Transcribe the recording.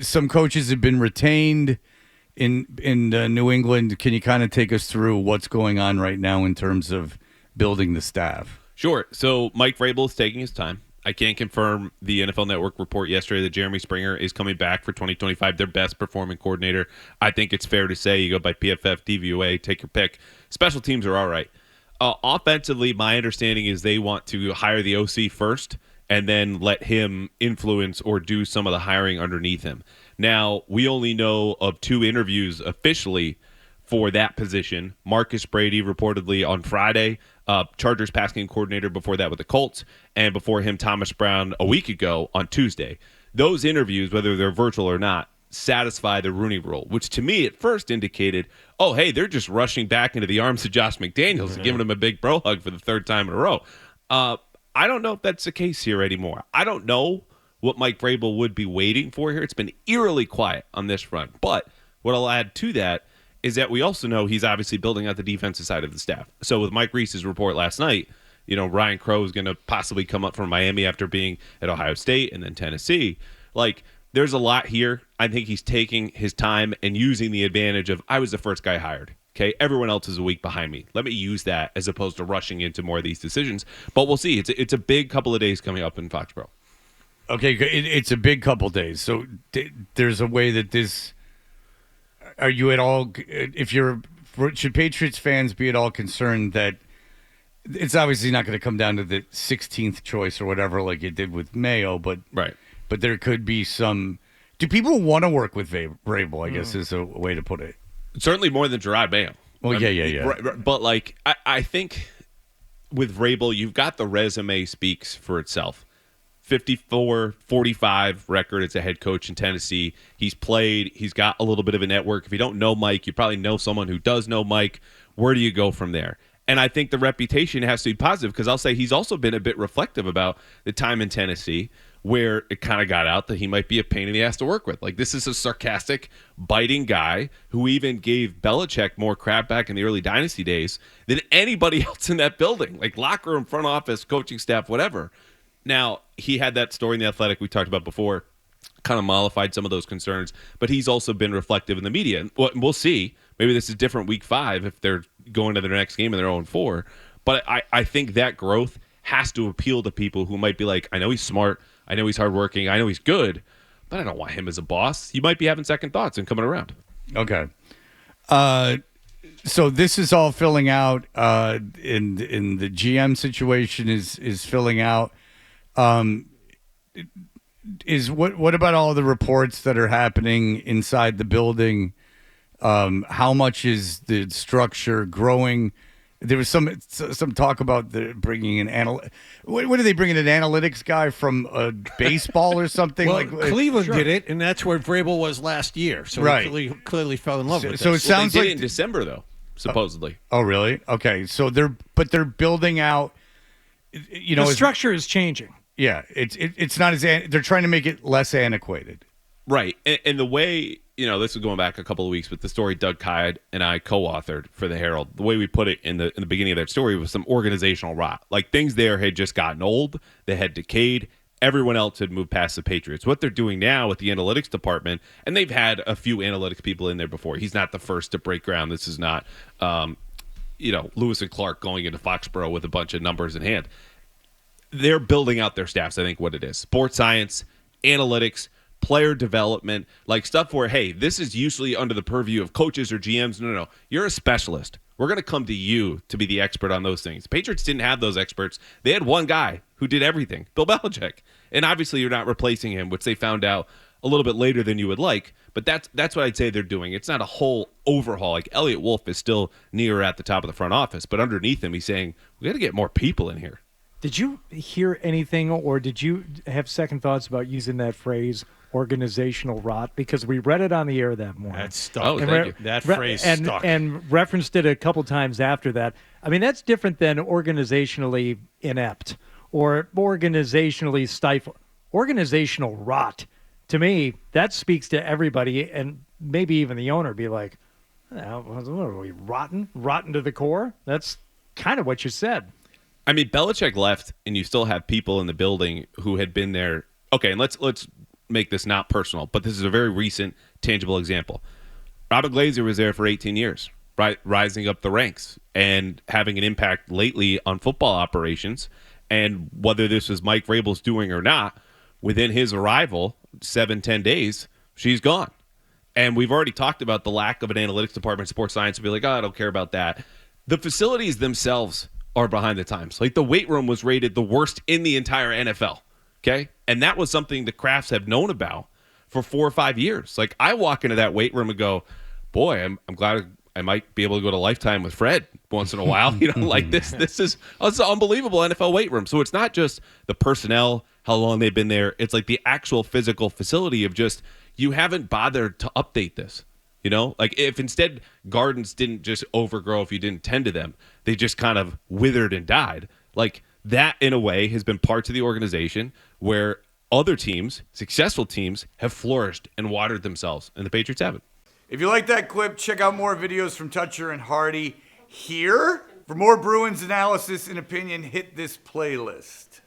some coaches have been retained in New England. Can you kind of take us through what's going on right now in terms of building the staff? Sure. So Mike Vrabel is taking his time. I can't confirm the NFL Network report yesterday that Jeremy Springer is coming back for 2025, their best performing coordinator. I think it's fair to say you go by PFF, DVOA, take your pick. Special teams are all right. Offensively, my understanding is they want to hire the OC first and then let him influence or do some of the hiring underneath him. Now, we only know of 2 interviews officially for that position. Marcus Brady reportedly on Friday, Chargers passing coordinator, before that with the Colts, and before him Thomas Brown a week ago on Tuesday. Those interviews, whether they're virtual or not, satisfy the Rooney Rule, which to me at first indicated, oh, hey, they're just rushing back into the arms of Josh McDaniels and giving him a big bro hug for the 3rd time in a row. I don't know if that's the case here anymore. I don't know what Mike Vrabel would be waiting for here. It's been eerily quiet on this front. But what I'll add to that is that we also know he's obviously building out the defensive side of the staff. So with Mike Reese's report last night, Ryan Crow is going to possibly come up from Miami after being at Ohio State and then Tennessee. There's a lot here. I think he's taking his time and using the advantage of, I was the first guy hired. Okay, everyone else is a week behind me. Let me use that as opposed to rushing into more of these decisions. But we'll see. It's a big couple of days coming up in Foxborough. Okay, it's a big couple days. So there's a way that this. Are you at all? Should Patriots fans be at all concerned that it's obviously not going to come down to the 16th choice or whatever, like it did with Mayo, but right. But there could be some. Do people want to work with Vrabel? I guess is a way to put it. Certainly more than Gerard Mayo. Well, yeah. Right, but I think with Vrabel, you've got the resume speaks for itself. 54-45 record as a head coach in Tennessee. He's played. He's got a little bit of a network. If you don't know Mike, you probably know someone who does know Mike. Where do you go from there? And I think the reputation has to be positive because I'll say he's also been a bit reflective about the time in Tennessee where it kind of got out that he might be a pain in the ass to work with. This is a sarcastic, biting guy who even gave Belichick more crap back in the early dynasty days than anybody else in that building, locker room, front office, coaching staff, whatever. Now, he had that story in The Athletic we talked about before, kind of mollified some of those concerns, but he's also been reflective in the media. We'll see. Maybe this is different week 5 if they're going to their next game and they're 0-4. But I think that growth has to appeal to people who might be like, I know he's smart, I know he's hardworking, I know he's good, but I don't want him as a boss. You might be having second thoughts and coming around. Okay. So this is all filling out in the GM situation is filling out. Is what about all the reports that are happening inside the building? How much is the structure growing? There was some talk about bringing an what are they bringing, an analytics guy from baseball or something? Well, Cleveland did it, and that's where Vrabel was last year. So right. He clearly fell in love with it. So it sounds they like did it in December though, supposedly. Oh, really? Okay, so they're building out. The structure is changing. Yeah, it's not as they're trying to make it less antiquated. Right, and the way, this is going back a couple of weeks, but the story Doug Kyed and I co-authored for the Herald, the way we put it in the beginning of that story was some organizational rot. Things there had just gotten old, they had decayed, everyone else had moved past the Patriots. What they're doing now with the analytics department, and they've had a few analytics people in there before. He's not the first to break ground. This is not, Lewis and Clark going into Foxborough with a bunch of numbers in hand. They're building out their staffs, I think, what it is. Sports science, analytics, player development, stuff where, hey, this is usually under the purview of coaches or GMs. No. You're a specialist. We're going to come to you to be the expert on those things. Patriots didn't have those experts. They had one guy who did everything, Bill Belichick. And obviously you're not replacing him, which they found out a little bit later than you would like. But that's what I'd say they're doing. It's not a whole overhaul. Elliot Wolf is still near at the top of the front office. But underneath him, he's saying, we got to get more people in here. Did you hear anything, or did you have second thoughts about using that phrase, organizational rot? Because we read it on the air that morning. That stuck. Oh, thank you. That phrase stuck. And referenced it a couple times after that. I mean, that's different than organizationally inept or organizationally stifled. Organizational rot, to me, that speaks to everybody, and maybe even the owner be like, what are we, rotten? Rotten to the core? That's kind of what you said. I mean, Belichick left, and you still have people in the building who had been there. Okay, and let's make this not personal, but this is a very recent, tangible example. Robert Glazer was there for 18 years, right, rising up the ranks and having an impact lately on football operations. And whether this was Mike Vrabel's doing or not, within his arrival, 7-10 days, she's gone. And we've already talked about the lack of an analytics department, sports science, to be like, oh, I don't care about that. The facilities themselves are behind the times. Like, the weight room was rated the worst in the entire NFL, okay? And that was something the Crafts have known about for 4 or 5 years. Like, I walk into that weight room and go, boy, I'm glad I might be able to go to Lifetime with Fred once in a while. Like this is it's an unbelievable NFL weight room. So it's not just the personnel, how long they've been there. It's like the actual physical facility of just, you haven't bothered to update this. Like, if instead gardens didn't just overgrow if you didn't tend to them, they just kind of withered and died. Like, that in a way has been parts of the organization where other teams, successful teams, have flourished and watered themselves, and the Patriots haven't. If you like that clip, check out more videos from Toucher and Hardy here. For more Bruins analysis and opinion, hit this playlist.